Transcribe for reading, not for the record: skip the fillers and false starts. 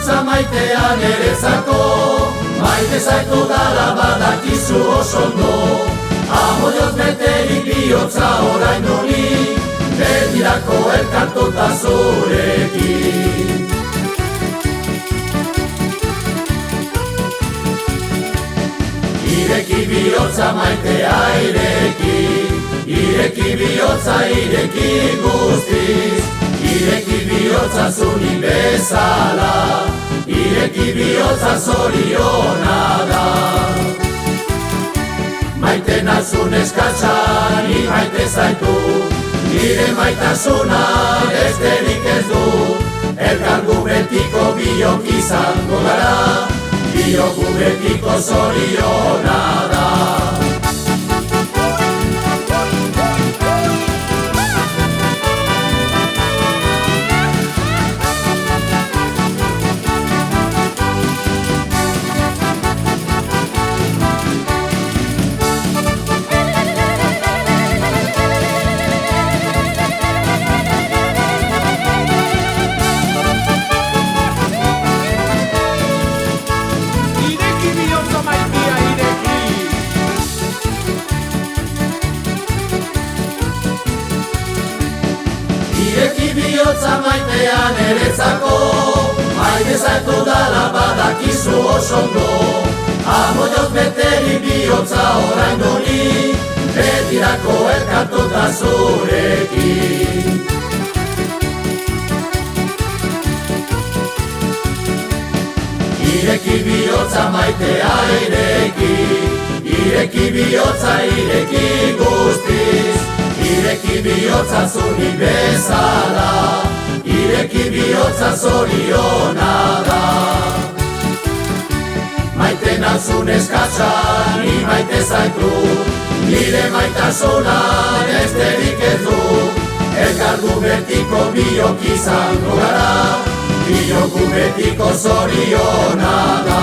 bihotza maitea nerezako, maite zaitu dala badakizu osondo. Amodioz beterik bihotza orain honi, betirako elkartuta zurekin. Ireki bihotza maitea ireki, ireki bihotza ireki guztiz, ireki bihotza zuni bezala, ireki bihotza zoriona da. Maite nazun eskatsa, ni maite zaitu, nire maitasuna besterik ez du, elkargu betiko biok izango gara, bioku betiko zoriona da. Ireki bihotza maitea nerezako, maite zaitu dala badakizu osondo. Amodioz beterik bihotza orain honi, betirako elkartuta zurekin. Ireki bihotza maitea ireki, ireki bihotza ireki guztiz, ireki bihotza zuni bezala, ireki bihotza zoriona da. Maite nazun eskatsa, ni maite zaitu, nire maitasuna besterik ez du, elkargu betiko biok izango gara, bioku betiko zoriona da.